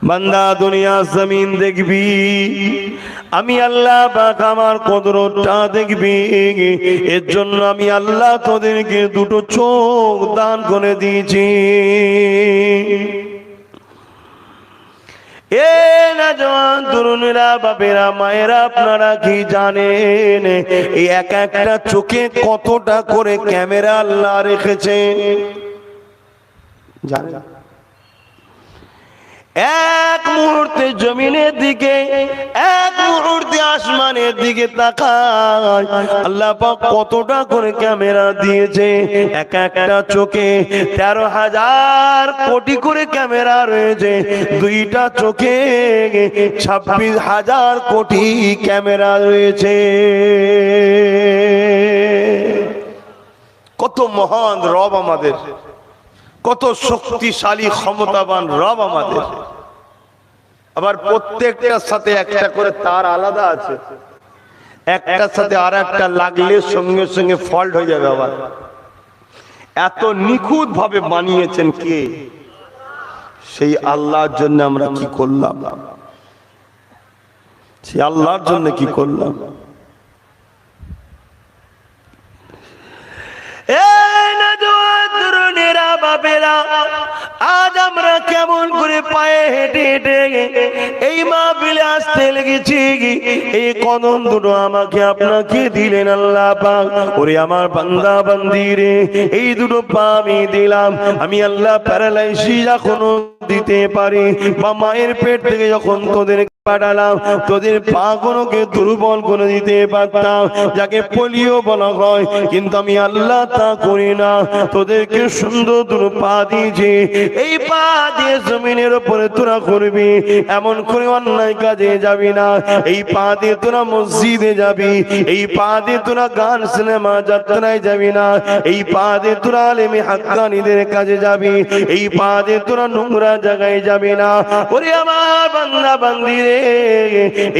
বান্দা দুনিয়া জমিন দেখবি, আমি আল্লাহ পাক আমার কুদরতটা দেখবি। এর জন্য আমি আল্লাহ তোদেরকে দুটো চোখ দান করে দিয়েছি। এ নওজওয়ান তরুণেরা, বাপেরা, মায়েরা, আপনারা কি জানেন এই এক একটা চোখে কতটা করে ক্যামেরা আল্লাহ রেখেছে? জানেন? এক মুহূর্তে জমিনের দিকে, এক মুহূর্তে আসমানের দিকে তাকায়, আল্লাহ পাক কতটা করে ক্যামেরা দিয়েছে। এক একটা চোখে 13,000 কোটি করে ক্যামেরা রয়েছে। দুইটা চোখে 26,000 কোটি ক্যামেরা রয়েছে। কত মহান রব আমাদের, কত শক্তিশালী ক্ষমতাবান রব আমাদের। আবার প্রত্যেকটার সাথে একটা করে তার আলাদা আছে, একটার সাথে আর একটা লাগলে সঙ্গে সঙ্গে ফল্ট হয়ে যাবে। আবার এত নিখুঁত ভাবে বানিয়েছেন কে? সেই আল্লাহর জন্য আমরা কি করলাম? সেই আল্লাহর জন্য কি করলাম? আজ আমরা কেমন করে পায়ে হেঁটে হেঁটে এই মাহফিলে আসতে লেগেছি। এই কদম দুটো আমাকে আপনাকে দিলেন আল্লাহ পাক। ওরে আমার বান্দা বান্দি রে, এই দুটো পা আমি দিলাম। আমি আল্লাহ প্যারালাইসিস এখনো দিতে পারি, বা মায়ের পেট থেকে যখন তোদের পাঠালাম তোদের পা গুলোকে দুর্বল করে দিতে পারতাম, যাকে পোলিও বলা হয়, কিন্তু আমি আল্লাহ তা করি না। তোদেরকে সুন্দর দুটো পা দিয়েছি, এই পা দিয়ে জমিনের উপরে তোরা করবি, এমন করে অন্যায় কাজে যাবি না। এই পা দিয়ে তোরা মসজিদে যাবি, এই পা দিয়ে তোরা গান সিনেমা যাত্রায় যাবি না। এই পা দিয়ে তোরা আলেমে হাক্কানীদের কাজে যাবি, এই পা দিয়ে তোরা নোংরা জায়গায় যাবি না। ওরে আমার বান্দা বান্দি রে,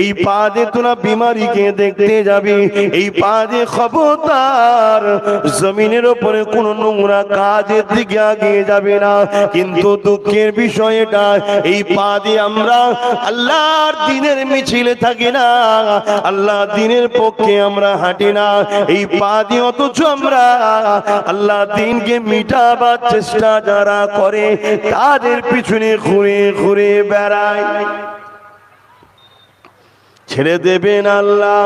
এই পা দিয়ে তোরা বিমারিকে দেখতে যাবি, এই পা দিয়ে খবরদার জমিনের উপরে কোন নোংরা কাজের দিকে আগিয়ে যাবে না। কিন্তু দুঃখের বিষয় এটা, এই পা দিয়ে আমরা আল্লাহর দ্বীনের মিছিলে থাকি না, আল্লাহর দ্বীনের পক্ষে আমরা হাঁটি না। এই পা দিয়ে অথচ আমরা আল্লাহর দ্বীনকে মিটাবার চেষ্টা যারা করে তাদের পিছনে ঘুরে ঘুরে বেড়ায়। ছেড়ে দেবেন আল্লাহ।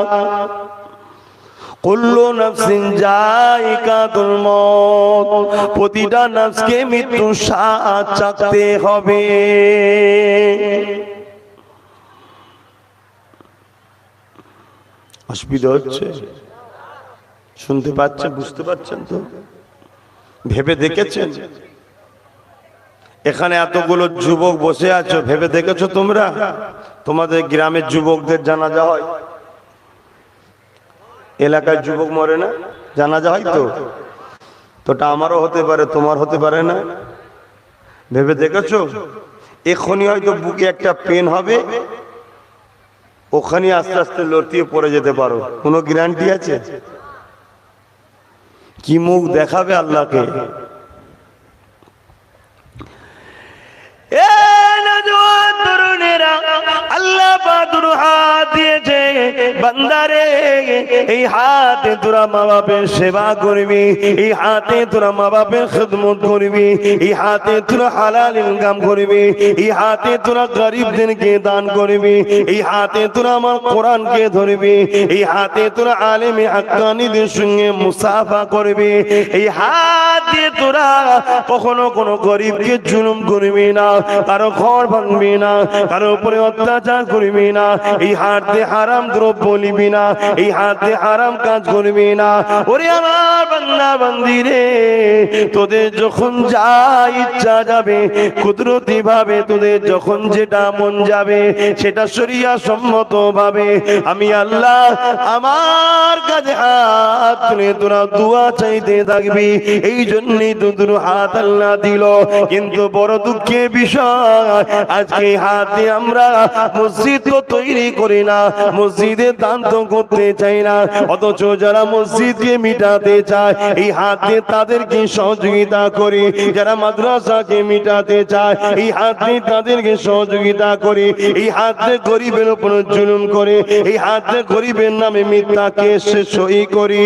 কুল্লু নাফসিন যায়িকাতুল মউত, প্রতিটা নফসকে মৃত্যু স্বাদ চাখতে হবে। অসুবিধা হচ্ছে? শুনতে পাচ্ছেন, বুঝতে পারছেন তো? ভেবে দেখেছেন? এখানে এতগুলো যুবক বসে আছো, ভেবে দেখেছো তোমরা তোমাদের গ্রামের যুবকদের জানাজা হয়? এলাকায় যুবক মরে না, জানাজা হয় তো? তোটা আমারও হতে পারে, তোমার হতে পারে না। ভেবে দেখেছো? এখনই হয়তো বুকে একটা পেন হবে, ওখানে আস্তে আস্তে লড়তিয়ে পড়ে যেতে পারো, কোনো গ্যারান্টি আছে? কি মুখ দেখাবে আল্লাহকে? আল্লাহ বাদুর হাত দিয়েছে, বান্দারে এই হাতে তোরা মা বাপের সেবা করবি, এই হাতে তোরা মা বাপের খিদমত করবি, এই হাতে তোরা হালাল ইনকাম করবি, এই হাতে তোরা গরিবদেরকে দান করবি, এই হাতে তোরা আমার কোরআনকে ধরবি, এই হাতে তোরা আলেমে হাক্কানীদের সঙ্গে মুসাফা করবি, এই হাত দিয়ে তোরা কখনো কোনো গরিবকে জুলুম করবি না, কারো ঘর ভাঙবি না, কারো উপরে অত্যাচার করবি না, এই হাতে হারাম দ্রব্য নিবি না, এই হাতে হারাম কাজ করবি না। ওরে আমার বান্দা বান্দি রে, তোদের যখন যা ইচ্ছা যাবে, কুদরতি ভাবে তোদের যখন যেটা মন যাবে, সেটা শরিয়া সম্মত ভাবে আমি আল্লাহ আমার কাছে হাত তুলে তোরা দোয়া চাইতে থাকবি। এই জন্যই তো তোর হাত আল্লাহ দিল। কিন্তু বড় দুঃখের বিষয়, আজকে হাতে আমরা মসজিদ তো তৈরি করি না, মসজিদে দান তো করতে চাই না, অথচ যারা মসজিদকে মিটাতে চায় এই হাত দিয়ে তাদেরকে সহযোগিতা করি, যারা মাদ্রাসাকে মিটাতে চায় এই হাত দিয়ে তাদেরকে সহযোগিতা করি, এই হাত দিয়ে গরিবের উপর জুলুম করে, এই হাত দিয়ে গরিবের নামে মিথ্যা কেস সই করি।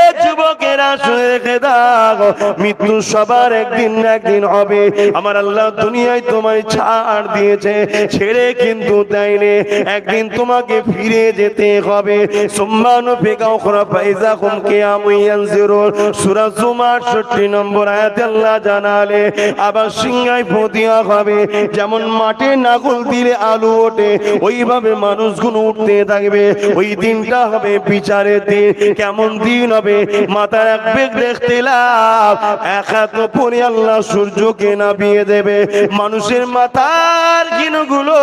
এ যুবকেরা শুনে রেখে দাও, মৃত্যু সবার একদিন না একদিন হবে। আমার আল্লাহ দুনিয়ায় তোমায় ছাড় দিয়েছে, ছেড়ে কিন্তু দেয়নি, একদিন তোমাকে ফিরে যেতে হবে। সুম্মানু ফিকা উখরা ফাইজাকুম কিয়ামুন ইয়ানজিরুন, সূরা জুমার 68 নম্বর আয়াতে আল্লাহ জানালে আবার সিংহায় ফদিয়া হবে। যেমন মাঠে নাগল দিলে আলু ওঠে, ওইভাবে মানুষগুলো উঠতে থাকবে। ওই দিনটা হবে বিচারের দিন। কেমন দিন হবে? মাথার এক বেগ দেখতে লাভ, এক হাত পরে আল্লাহ সূর্যকে নামিয়ে দেবে। মানুষের মাথার গিনুগুলো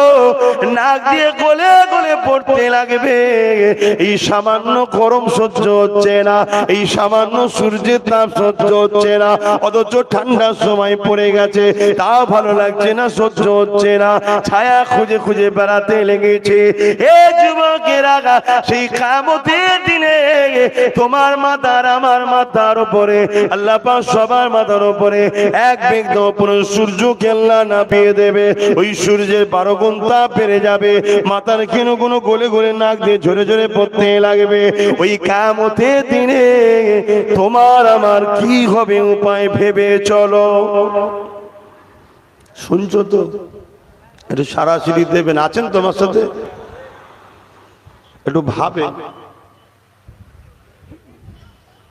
নাক দিয়ে গলে গলে পড়তে লাগবে। এই সামান্য গরম সহ্য হচ্ছে না, এই সামান্য সূর্যের তাপ সহ্য হচ্ছে না, অথচ ঠান্ডার সময় পড়ে গেছে, তাও ভালো লাগছে না, সহ্য হচ্ছে না, ছায়া খুঁজে খুঁজে বেড়াতে লেগেছে। এ যুবকেরা, সেই কিয়ামতের দিনে তোমার মাথার আমার মাথার উপরে আল্লাহ পাক সবার মাথার উপরে এক বিঘ্ন পুরো সূর্যকে আল্লাহ নামিয়ে দেবে। ওই সূর্যের 12 গুণ তাপ বেড়ে যাবে, মাথার কিনুগুলো গলে গলে নাক দিয়ে ঝরে ঝরে পড়তে লাগবে। ওই কিয়ামতের দিনে তোমার আমার কি হবে উপায় ভেবে চলো। শুনছো তো? একটু সারাসিরি দেবেন, আছেন তোমার সাথে? একটু ভাবে।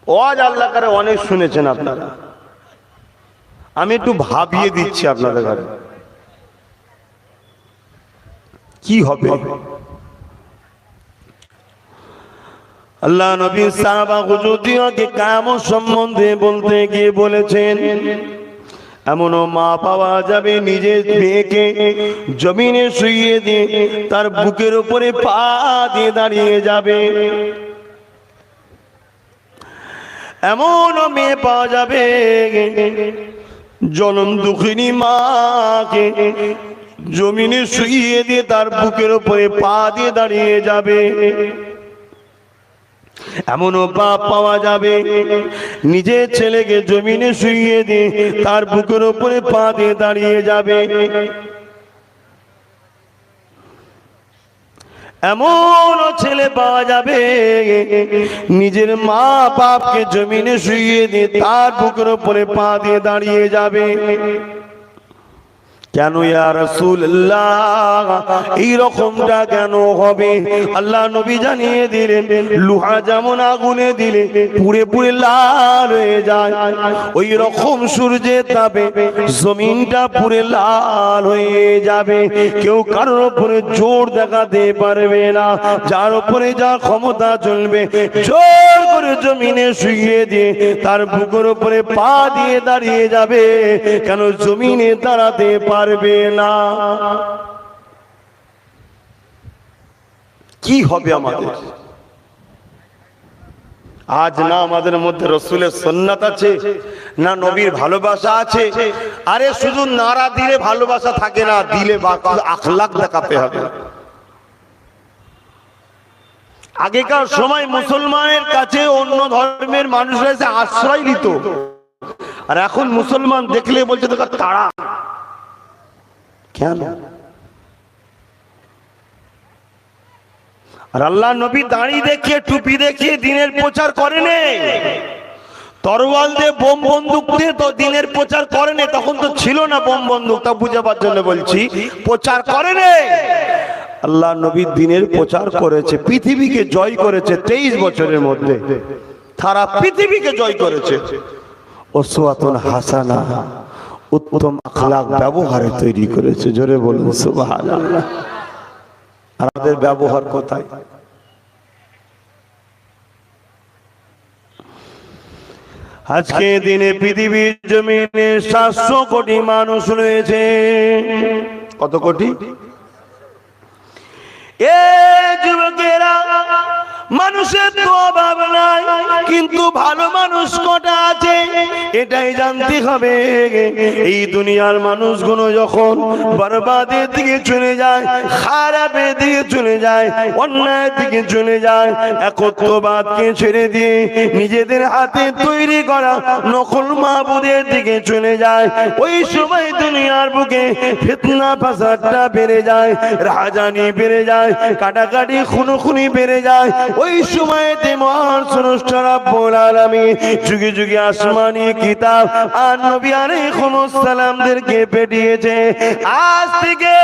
ওয়াজ আল্লাহ করে অনেক শুনেছেন আপনারা, আমি একটু ভাবিয়ে দিচ্ছি আপনাদের কাছে কি হবে। আল্লাহ নবী সাহাবা হুজুরদেরকে কিয়ামত সম্বন্ধে বলতে গিয়ে বলেছেন, এমনও মা পাওয়া যাবে নিজের মেয়েকে জমিনে শুইয়ে দিয়ে তার বুকের উপরে পা দিয়ে দাঁড়িয়ে যাবে। এমনও মেয়ে পাওয়া যাবে জনম দুঃখিনী মাকে জমিনে শুইয়ে দিয়ে তার বুকের উপরে পা দিয়ে দাঁড়িয়ে যাবে। এমনও বাপ পাওয়া যাবে নিজের ছেলেকে জমিনে শুইয়ে দিয়ে তার বুকের উপরে পা দিয়ে দাঁড়িয়ে যাবে। এমন ছেলে পাওয়া যাবে নিজের মা বাপকে জমিনে শুইয়ে দিয়ে তার বুকের উপরে পা দিয়ে দাঁড়িয়ে যাবে। কেন ইয়া রাসূলুল্লাহ, এই রকমটা কেন হবে? আল্লাহ নবী জানিয়ে দিলেন, লোহা যেমন আগুনে দিলে পুড়ে পুড়ে লাল হয়ে যায়, ওই রকম সূর্যের তাপে জমিনটা পুড়ে লাল হয়ে যাবে। কেউ কারোর উপরে জোর দেখাতে পারবে না, যার উপরে যা ক্ষমতা চলবে জোর করে জমিনে শুইয়ে দিয়ে তার বুকের উপরে পা দিয়ে দাঁড়িয়ে যাবে। কেন? জমিনে দাঁড়াতে পারবে না। কি হবে আমাদের? আজ না আমাদের মধ্যে রসুলের সুন্নাত আছে, না নবীর ভালোবাসা আছে। আরে শুধু নারা দিলে ভালোবাসা থাকে না, দিলে আখলাক দেখাতে হবে। আগেকার সময় মুসলমানের কাছে অন্য ধর্মের মানুষরা এসে আশ্রয় নিত, আর এখন মুসলমান দেখলে বলছে তোকে তাড়া। কেন? আর আল্লাহ নবী দাড়ি দেখিয়ে টুপি দেখিয়ে দিনের প্রচার করেনি, তরোয়াল দিয়ে বোম বন্দুক দিয়ে তো দিনের প্রচার করেনি। তখন তো ছিল না বোম বন্দুক, তা বুঝাবার জন্য বলছি, প্রচার করেনি। আল্লাহ নবী দিনের প্রচার করেছে, পৃথিবীকে জয় করেছে 23 বছরের মধ্যে, সারা পৃথিবীকে জয় করেছে। উসওয়াতুন হাসানা, উত্তম আখলাক ব্যবহারে তৈরি করেছে। জোরে বলুন সুবহানাল্লাহ। আমাদের ব্যবহার কোথায়? আজকে দিনে পৃথিবীর জমিনে 700 কোটি মানুষ রয়েছে। কত কোটি? এ যুবকেরা, মানুষের তো অভাব নাই, কিন্তু ভালো মানুষ কটা আছে এটাই জানতে হবে। এই দুনিয়ার মানুষগুলো যখন বরবাদের দিকে চলে যায়, খারাপের দিকে চলে যায়, অন্যায়ের দিকে চলে যায়, একত্ববাদকে ছেড়ে দিয়ে নিজেদের হাতে তৈরি করা নকল মাবুদের দিকে চলে যায়, ওই সময় দুনিয়ার বুকে ফিতনা ফাসাদটা বেড়ে যায়, রাহাজানি বেড়ে যায়, কাটাকাটি খুনোখুনি বেড়ে যায়। ওই সময়তে মহান স্রষ্টা রব্বুল আলামিন যুগে যুগে আসমানি কিতাব আর নবী আলাইহিস সালামদেরকে পাঠিয়েছে। আজ থেকে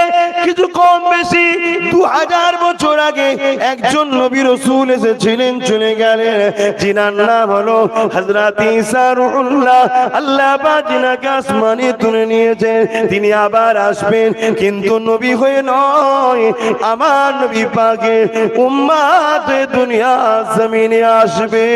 কিছু কম বেশি 2000 বছর আগে একজন নবী রাসূল এসেছিলেন, চলে গেলেন, যিনার নাম হলো হযরত ঈসা রূহুল্লাহ। আল্লাহ পাক যিনাকে আসমানে তুলে নিয়েছেন, তিনি আবার আসবেন, কিন্তু নবী হয়ে নয়, আমার নবী পাকের উম্মত দুনিয়া জমিনে আসবে।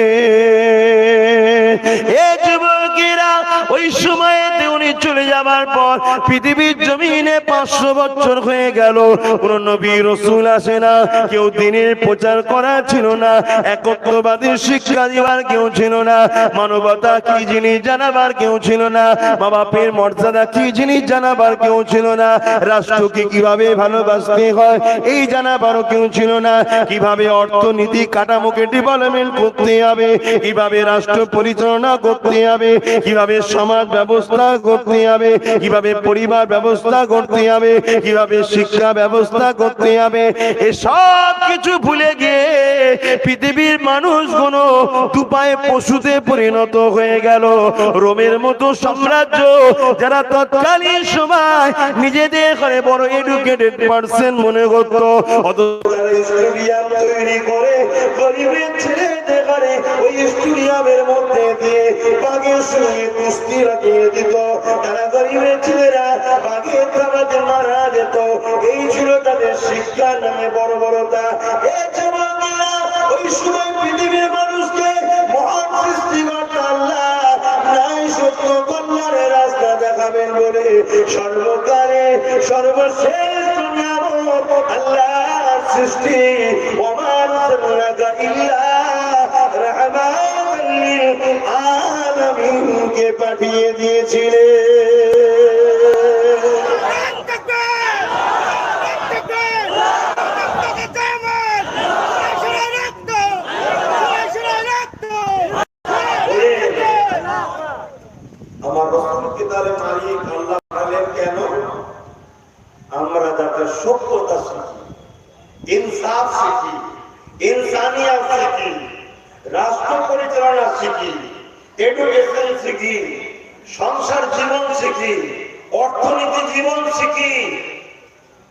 এ যুবকেরা, ওই সময়তে উনি চলে যাবার পর পৃথিবীর জমিনে 500 বছর হয়ে গেল, কোন নবী রাসূল আসে না, কেউ দ্বীনের প্রচার করা ছিল না, একত্ববাদের শিক্ষা দিবার কেউ ছিল না, মানবতা কি জিনিস জানাবার কেউ ছিল না, মা বাপের মর্যাদা কি জিনিস জানাবার কেউ ছিল না, রাষ্ট্রকে কিভাবে ভালোবাসতে হয় এই জানাবারও কেউ ছিল না, কিভাবে অর্থনীতি কাঠামোকে ডেভেলপমেন্ট করতে হবে, কিভাবে রাষ্ট্র পরিচালনা করতে হবে, কিভাবে সমাজ ব্যবস্থা করতে হবে, কিভাবে পরিবার ব্যবস্থা করতে হবে, কিভাবে শিক্ষা ব্যবস্থা করতে হবে, এসব কিছু ভুলে গিয়ে পৃথিবীর মানুষগুলো দুপায়ে পশুতে পরিণত হয়ে গেল। রোমের মতো সাম্রাজ্য, যারা তৎকালীন সময় নিজেদের ঘরে বড় এডুকেটেড পার্সন মনে করত, স্টেডিয়াম তৈরি করে গরিবের ছেলেদের ঘরে ওই স্টেডিয়ামের মধ্যে দিয়ে বাঘের সঙ্গে কুস্তি লাগিয়ে দিত, তারা গরিবের ছেলেরা বাঘের থাবাতে মারা যেত। এই ছিল তাদের শিক্ষার নামে বর্বরতা। এই যুবকেরা, ওই সময় পৃথিবীর মানুষকে মহান সৃষ্টিকর্তা আল্লাহ নাই সত্য কল্যাণের রাস্তা দেখাবেন বলে সর্বকালে সর্বশ্রেষ্ঠ নিয়ামত আল্লাহর সৃষ্টি ওমা আরসালনাকা ইল্লা রাহমাতাল লিল আলামিনকে পাঠিয়ে দিয়েছিলেন। আমার রাসূলকে তার মালিক আল্লাহ বলেন কেন? আমরা যাতে সভ্যতা শিখি, ইনসাফ শিখি, ইনসানিয়াত শিখি, রাষ্ট্র পরিচালনা শিখি, এডুকেশন শিখি, সংসার জীবন শিখি, অর্থনীতি জীবন শিখি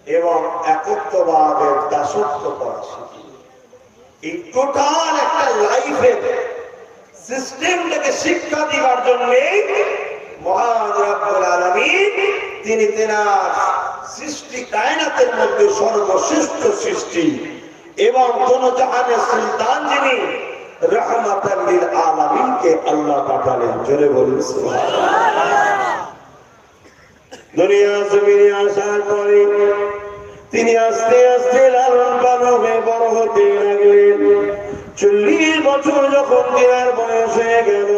এবং একত্ববাদের দাসত্ব করা শিখি। এই টোটাল একটা লাইফের সিস্টেমটাকে শিক্ষা দিবার জন্য মহান রব্বুল আলামিন তিনি তেনার সৃষ্টি কায়নাতের মধ্যে সর্বশ্রেষ্ঠ সৃষ্টি এবং কোন জাহানের সুলতান যিনি রাহমাতাল লিল আলামিনকে আল্লাহ পাঠালেন। জোরে বলুন সুবহানাল্লাহ। দুনিয়া জমিনে আসার পরে তিনি আস্তে আস্তে লালন পালন হয়ে বড় হতে লাগলেন। 40 বছর যখন তিনার বয়স হয়ে গেল,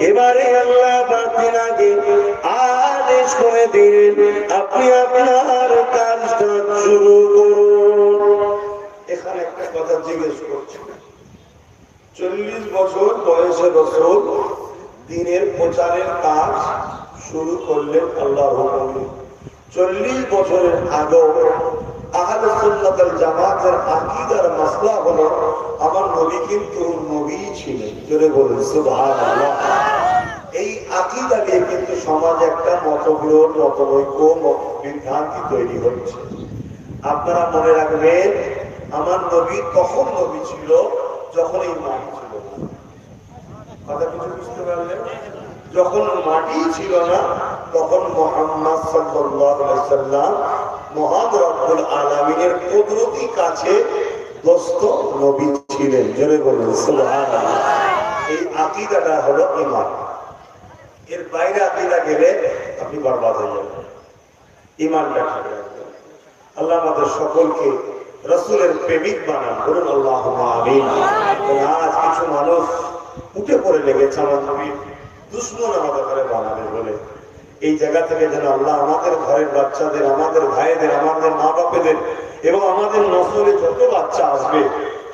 এবারে আল্লাহ পাক তিনাকে আদেশ করে দিলেন, আপনি আপনার কাজটা শুরু করুন। এখানে একটা কথা জিজ্ঞেস করছি, 40 বছর বয়সে রাসূল দ্বীনের প্রচারের কাজ শুরু করলেন আল্লাহর হুকুমে। 40 বছরের আগেও আহলে সুন্নাত ওয়াল জামাতের আকীদার মাসলা হলো আমার নবী কিন্তু নবী ছিলেন। জোরে বলুন সুবহানাল্লাহ। এই আকীদা নিয়ে কিন্তু সমাজে একটা মতবিরোধ, মতৈক্য, বিভ্রান্তি তৈরি হচ্ছে। আপনারা মনে রাখবেন, আমার নবী তখন নবী ছিল যখন এই মাটি ছিল না। কথা কিছু বুঝতে পারলেন? যখন মাটি ছিল না তখন মুহাম্মদ সাল্লাল্লাহু আলাইহি ওয়াসাল্লাম মহান রব্বুল আলামিনের কুদরতি কাছে দোস্ত নবী ছিলেন। জোরে বলুন সুবহানাল্লাহ। এই আকীদাটা হলো ঈমান। এর বাইরে আকীদা গেলে আপনি বরবাদ হয়ে যাবেন। ঈমানটা ঠিক রাখবেন। আল্লাহ আমাদের সকলকে রাসূলের প্রেমিক বানান, বলুন আল্লাহুম্মা আমিন। আজ কিছু মানুষ উঠে পড়ে লেগেছে আমার নবীর দুশমন আমাদের ঘরে বানাবে বলে। এই জায়গা থেকে যেন আল্লাহ আমাদের ঘরের বাচ্চাদের, আমাদের ভাইদের, আমাদের মা বাপেদের এবং আমাদের নসলে যত বাচ্চা আসবে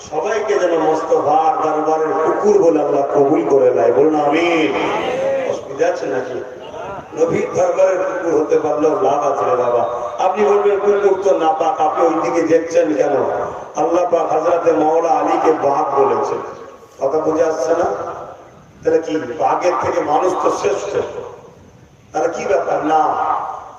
সবাইকে যেন মোস্তফার দরবারের কুকুর বলে আল্লাহ কবুল করে নেয়, বলুন আমিন। অসুবিধা আছে নাকি? নবীর দরবারের কুকুর হতে পারলেও লাভ আছে বাবা। আপনি বলবেন কুকুর তো নাপাক, আপনি ওই দিকে দেখছেন কেন? আল্লাহ পাক হযরতে মাওলা আলীকে বাঘ বলেছে, কথা বুঝে আসছে না? তাহলে কি বাঘের থেকে মানুষ তো শ্রেষ্ঠ? তাহলে কি ব্যাপার না?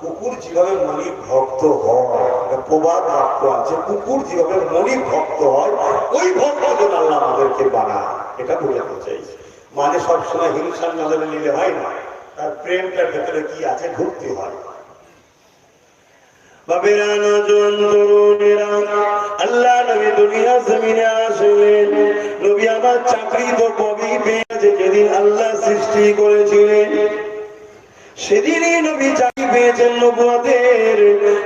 কুকুর যেভাবে মনির ভক্ত হয়, প্রবাদ বাক্য আছে, কুকুর যেভাবে মনির ভক্ত হয় ওই ভক্ত যেন আল্লাহ আমাদেরকে বানায়, এটা বোঝাতে চাইছে। মানে সবসময় হিংসার নজরে নিলে হয় না, তার প্রেমটার ভেতরে কি আছে ঢুকতে হয়। বাবেরা নজন তরুণেরা, আল্লাহ নবী দুনিয়া জমিনে আসলেন। নবী আমার চাকরি তো কবি পেয়েছে যেদিন আল্লাহ সৃষ্টি করেছিলেন, সেদিনই নবী চাকরি পেয়েছেন নবুয়তের।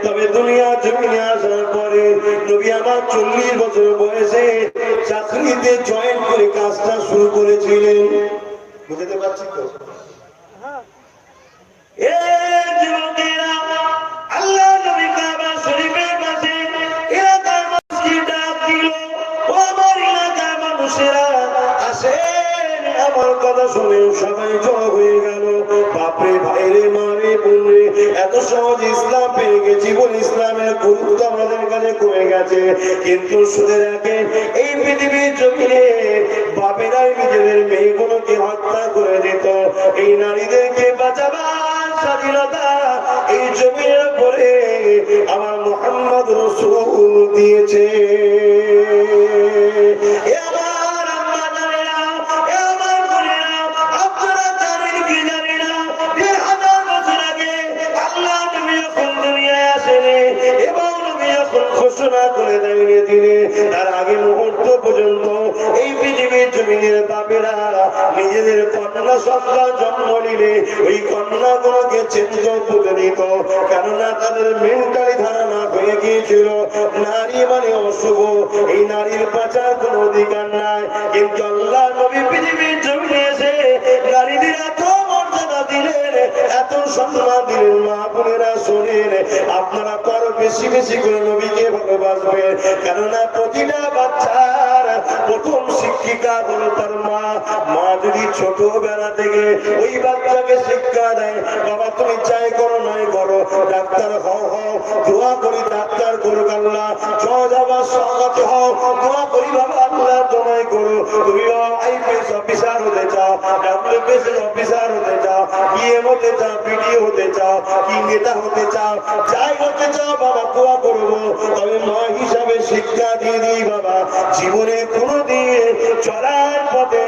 তবে দুনিয়া জমিনে আসার পরে নবী আমার 40 বছর বয়সে চাকরিতে জয়েন করে কাজটা শুরু করেছিলেন। বুঝতে পারছি তো? আল্লাহ নবী কাবা শরীফের পাশে এলাকার মসজিদ ডাক দিল, ও আমার এলাকার মানুষেরা আসেন, আমার কথা শুনে সবাই জড়ো হয়ে গেল। বাপরে, ভাইরে, মারে, বোনরে, এত সহজ ইসলাম পেয়ে গেছি বলে ইসলামের গুরুত্ব আমাদের কাছে কমে গেছে। কিন্তু শুনে রাখেন, এই পৃথিবীর জমিনে বাপেরাই নিজেদের মেয়েগুলোকে হত্যা করে দিত। এই নারীদেরকে বাঁচাবার স্বাধীনতা এই জমিনের উপরে আমার মুহাম্মদ রাসূল দিয়েছে। ঘোষণা করে দাঁড়িয়ে দিলে তার আগে মুহূর্ত পর্যন্ত এই পৃথিবীর জমিনের বাপেরা নিজেদের কন্যা সন্তান জন্ম নিলে ওই কন্যাগুলোকে চেঞ্জ করে দিত, কেননা তাদের মেন্টালি ধারণা হয়ে গিয়েছিল নারী মানে অশুভ, এই নারীর বাঁচার কোনো অধিকার নাই। কিন্তু আল্লাহ নবী পৃথিবীর জমিনে এসে নারীদের এত মর্যাদা দিলেন, এত সম্মান দিলেন। মা বোনেরা শোনেন, আপনারা করো বেশি বেশি করে নবীকে ভালোবাসবেন, কেননা প্রতিটা বাচ্চার প্রথম শিক্ষিকা হলো তার মা। মা যদি ছোটবেলা থেকে ওই বাচ্চাকে শিক্ষা দেয়, বাবা তুমি চাই করো নয় করো, ডাক্তার হও হও, দোয়া করি ডাক্তার করুক আল্লাহ, জজ আবার সঙ্গত হও, দোয়া করি বাবা আল্লাহ তোমায় করো। তুমি আইপিএস অফিসার হতে চাও, ডাব্লিউবিএস অফিসার হতে চাও, বিএম হতে চাও, পিডিও হতে চাও, কি নেতা হতে চাও, যাই হতে চাও বাবা দোয়া করবো। তবে মা হিসাবে শিক্ষা দিয়ে দিই বাবা, জীবনে কোনোদিন চলার পথে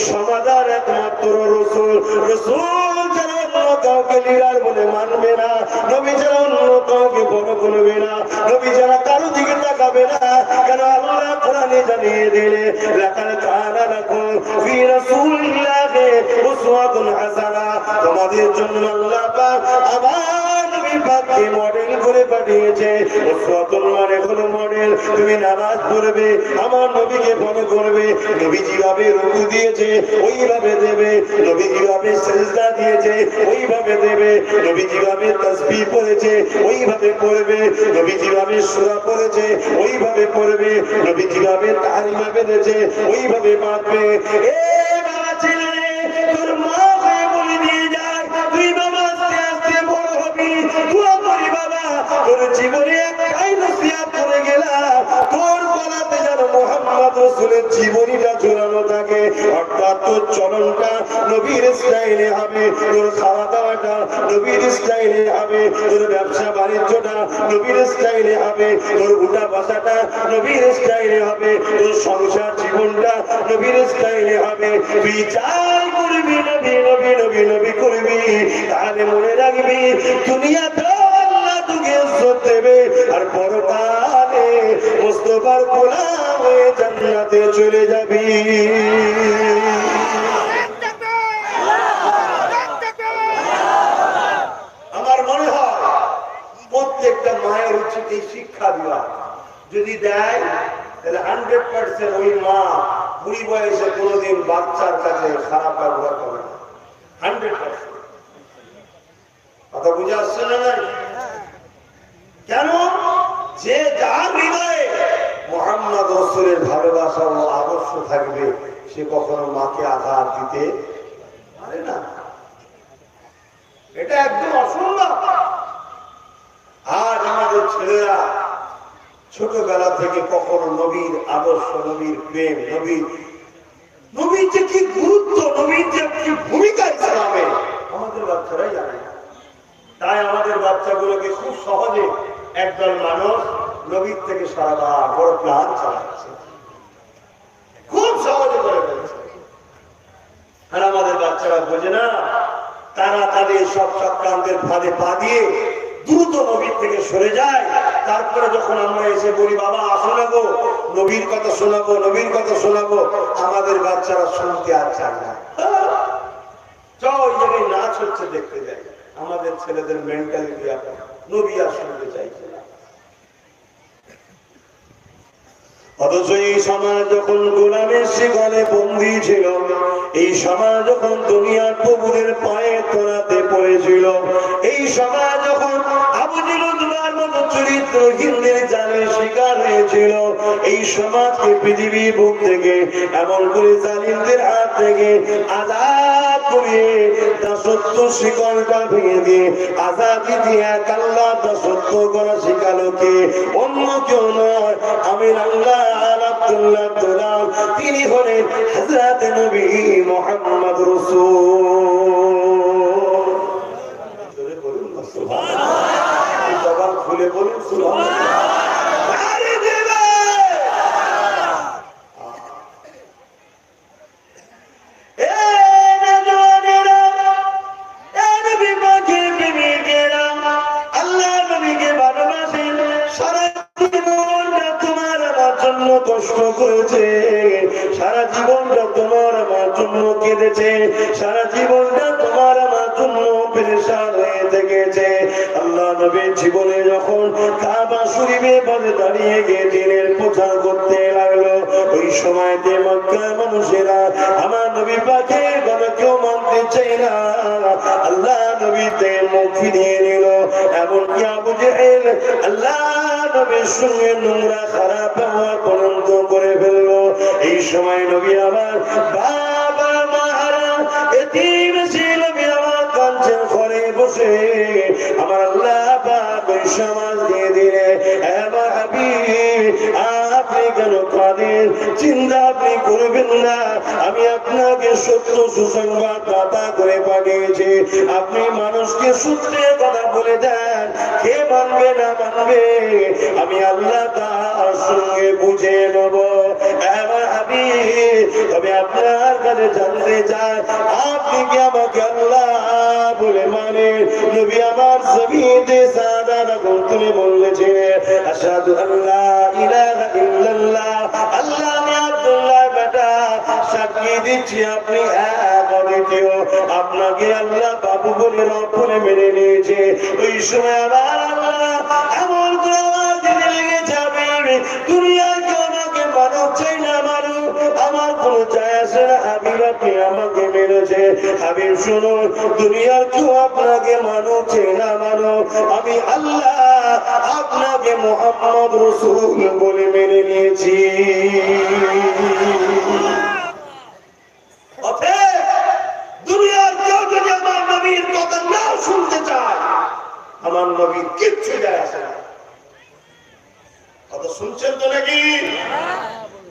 সমাধান একমাত্র রাসূল। রাসূল যারা অন্য কাউকে লিডার বলে মানবে না, নবী যারা অন্য কাউকে বড় করবে না, নবী যারা কারো দিকে তাকাবে না, কেন আল্লাহ কোরআনে জানিয়ে দিলে লাকাদ কানা লাকুম ফি রাসূলিল্লাহি উসওয়াতুন হাসানাহ, তোমাদের জন্য আল্লাহ পাক আমার নবী পাককে মডেল করে পাঠিয়েছে। উসওয়াতুন মানে হলো মডেল, তুমি নামাজ পড়বে আমার নবীকে ফলো করবে, নবী যেভাবে রুকু দিয়েছে ওইভাবে দেবে, নবী যেভাবে সিজদা দিয়েছে ওইভাবে দেবে, নবী যেভাবে তাসবিহ পড়েছে ওইভাবে পড়বে, নবী যেভাবে সূরা পড়েছে ওইভাবে পড়বে, নবী যেভাবে তাহরিমা বেঁধেছে ওইভাবে বাঁধবে। এ বাবা ছেলে, তোর মা হয়ে বলে দিয়ে যায়, তুই বাবা আস্তে আস্তে বড় হবি, দোয়া করি বাবা তোর জীবনে একটাই নসিহত করে গেলাম, তোর গলাতে যেন মুহাম্মদ রাসূলের জীবনীটা ঝুলানো থাকে, অর্থাৎ তোর চলনটা নবীর স্টাইলে হবে, তোর খাওয়া দাওয়াটা নবীর স্টাইলে হবে, তোর ব্যবসা বাণিজ্যটা নবীর স্টাইলে হবে, তোর উঠা বসাটা নবীর স্টাইলে হবে, তোর সংসার জীবনটা নবীর স্টাইলে হবে। তুই চাই করবি নবী নবী নবী নবী করবি, তাহলে মনে রাখবি দুনিয়াতে আল্লাহ তোকে ইজ্জত দেবে, আর পরকালে মুস্তাফার গোলাম হয়ে জান্নাতে চলে যাবি। আমার মনে হয় প্রত্যেকটা মায়ের উচিত এই শিক্ষা দেওয়া, যদি দেয় তাহলে 100% ওই মা বুড়ি বয়সে কোনোদিন বাচ্চার কাছে খারাপ ব্যবহার করে না। 100%। কথা বুঝে আসছে না? কেন? যে যার হৃদয়ে মুহাম্মদ রাসূলের ভালোবাসা ও আদর্শ থাকবে সে কখনো মাকে আঘাত দিতে পারে না। এটা একদম অসম্ভব। আর আমাদের ছেলেরা ছোটবেলা থেকে কখনো নবীর আদর্শ, নবীর প্রেম, নবীর যে কি গুরুত্ব, নবীর যে কি ভূমিকা ইসলামে আমাদের বাচ্চারাই জানে না। তাই আমাদের বাচ্চাগুলোকে খুব সহজে একদল মানুষ নবীর থেকে সারা বড় প্ল্যান চালাচ্ছে, খুব সহজে করে ফেলছে। আর আমাদের বাচ্চারা বোঝে না, তারা তাদের সব চক্রান্তের ফাঁদে পা দিয়ে দ্রুত নবীর থেকে সরে যায়। তারপরে যখন আমরা এসে বলি বাবা শোনাবো, নবীর কথা শোনাবো, নবীর কথা শোনাবো, আমাদের বাচ্চারা শুনতে আর চায় না। ওই জায়গায় নাচ হচ্ছে দেখতে যায়। আমাদের ছেলেদের মেন্টালিটি এখন নবী আর শুনতে চাইছে না। অথচ এই সমাজ যখন গোলামের শিকলে বন্দী ছিল, এই সমাজ যখন দুনিয়ার প্রভুদের পায়ে তোলাতে পড়েছিল, এই সমাজ যখন আবু জেহেলের মতো চরিত্রহীনদের জালে শিকার হয়েছিল, এই সমাজকে পৃথিবীর বুক থেকে এমন করে জালিমদের হাত থেকে আজাদ করিয়ে দাসত্ব শিকলটা ভেঙে দিয়ে আজাদি দিয়ে এক আল্লাহ দাসত্ব করা শিখালো কে? অন্য কেউ নয়, আমির আল্লাহ তিনি হলেন হযরত নবী মুহাম্মদ রাসূল। বলুন না সুবহানাল্লাহ, জবান খুলে বলুন সুবহানাল্লাহ। কষ্ট করেছে সারা জীবনটা, তোমার আমার জন্য কেঁদেছে সারা জীবনটা, তোমার আমার জন্য পেরেশান হয়ে থেকেছে। আল্লাহ নবীর জীবনে যখন কাবা শরীফে পথে দাঁড়িয়ে গিয়ে দিনের প্রচার করতে লাগলো, ওই সময়তে মক্কার মানুষেরা আমার নবী পাকের কথা কেউ মানতে চাই না। আল্লাহ নবীতে মুখ ফিরিয়ে নিল। এমনকি আবু জেহেল আল্লাহ নবীর সঙ্গে নোংরা খারাপ ব্যবহার পর্যন্ত করে ফেললো। এই সময় নবী আমার বাবা মারা এতিম ছিল, আমার কাঁদছেন ঘরে বসে। আমার আল্লাহ পাক ওই সমাজ দিয়ে দিলে, আমার হাবিব আপনি কেন কাঁদেন? চিন্তা আপনি করবেন না, আমি আপনাকে সত্য সুসংবাদ দাতা করে পাঠিয়েছি। আপনি মানুষকে সত্যের কথা বলে দেন, কে মানবে না মানবে আমি আল্লাহ তার সঙ্গে বুঝে নেব। আমার হাবিব তবে আপনার কাছে জানতে চাই, আপনি কি আমাকে আল্লাহ বলে মানে? নবী আমার জমিনে সাদাত করে বলেছিলেন আশহাদু আল্লা ইলাহা ইল্লাল্লাহ, আল্লাহ আমি আব্দুল্লাহ বেটা সাক্ষী দিচ্ছি আপনি এক অদ্বিতীয়, আপনাকে আল্লাহ বাবু বলে রব বলে মেনে নিয়েছে। ওই সময় আমার আল্লাহ এমন করে আওয়াজ দিতে লেগেছে, দুনিয়ার কেউ আমাকে মানুষ চাই না মানুষ, আমার কোনো চাই আসে না। হাবিব আপনি আমাকে মেনেছে। হাবিব শুনুন, দুনিয়ার কেউ আপনাকে মানুষ চাই না মানুষ, আমি আল্লাহ আপনাকে মুহাম্মদ রাসূল বলে মেনে নিয়েছি। দুনিয়ার কেউ যদি আমার নবীর কথা না শুনতে চায়, আমার নবীর কিচ্ছু যায় আসে না। কথা শুনছেন তো নাকি?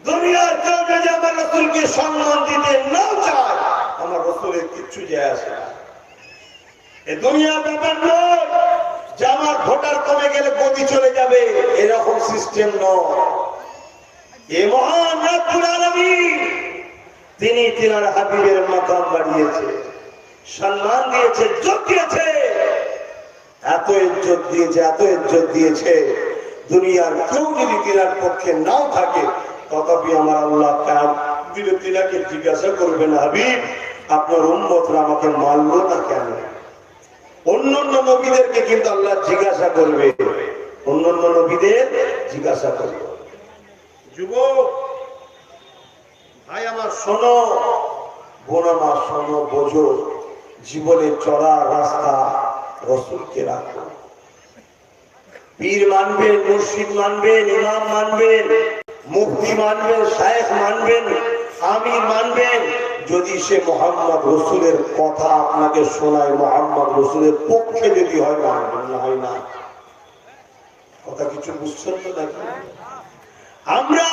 দুনিয়ার কেউ যদি আমার রাসূলকে সম্মান দিতে না চায়, আমার রাসূলের কিচ্ছু যায় আসে না। এই দুনিয়ার ব্যাপার নয় যে আমার ভোটার কমে গেলে গতি চলে যাবে, এরকম সিস্টেম নয়। এই মহান রব্বুল আলামিন তিনি তিনার হাবিবের মাকাম বাড়িয়েছে, সম্মান দিয়েছে, ইজ্জত দিয়েছে, এত ইজ্জত দিয়েছে, এত ইজ্জত দিয়েছে, দুনিয়ার কেউ যদি তিনার পক্ষে নাও থাকে, তথাপি আমার আল্লাহ দিলে তিনাকে জিজ্ঞাসা করবেন, হাবিব আপনার উম্মতরা আমাকে মানলো না কেন? অন্যান্য নবীদেরকে কিন্তু আল্লাহ জিজ্ঞাসা করবে, অন্যান্য নবীদের জিজ্ঞাসা করবে। যুবক ভাই আমার শোনো, বোন আমার শোনো, বোঝো, জীবনে চলার রাস্তা রসুলকে রাখো। পীর মানবেন, মুর্শিদ মানবেন, ইমাম মানবেন, মুফতি মানবেন, শায়েখ মানবেন, আমির মানবেন, যদি সে মোহাম্মদ রসুলের কথা আপনাকে শোনায়, মোহাম্মদ রসুলের পক্ষে যদি হয়, মানবেন, না হয় না। কথা কিছু বুঝছেন তো নাকি? আমরা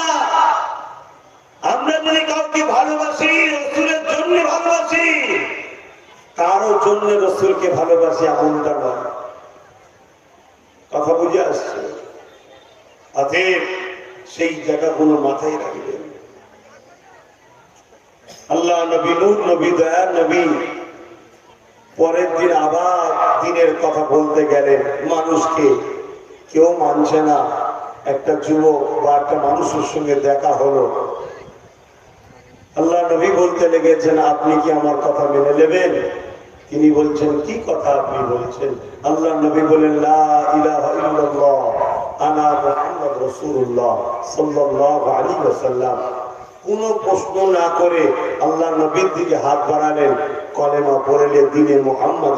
যদি কাউকে ভালোবাসি, রসুলের জন্য ভালোবাসি, কারো জন্য রসুলকে ভালোবাসি এমনটা নয়। কথা বুঝে আসছে? অতএব সেই জায়গাগুলো মাথায় রাখবেন। আল্লাহ নবী, নূর নবী, দয়ার নবী পরের দিন আবার দিনের কথা বলতে গেলেন। মানুষকে কেউ মানছে না। একটা যুবক বা একটা মানুষের সঙ্গে দেখা হলো। আল্লাহ নবী বলতে লেগেছেন, আপনি কি আমার কথা মেনে নেবেন? তিনি বলছেন, কি কথা আপনি বলছেন? আল্লাহ নবী বলেন, লা ইলাহা ইল্লাল্লাহ আনা মুহাম্মদ রাসূলুল্লাহ সাল্লাল্লাহু আলাইহি ওয়াসাল্লাম। কোনো প্রশ্ন না করে আল্লাহ নবীর দিকে হাত বাড়ালেন, কলেমা পড়লে দিনে মুহাম্মদ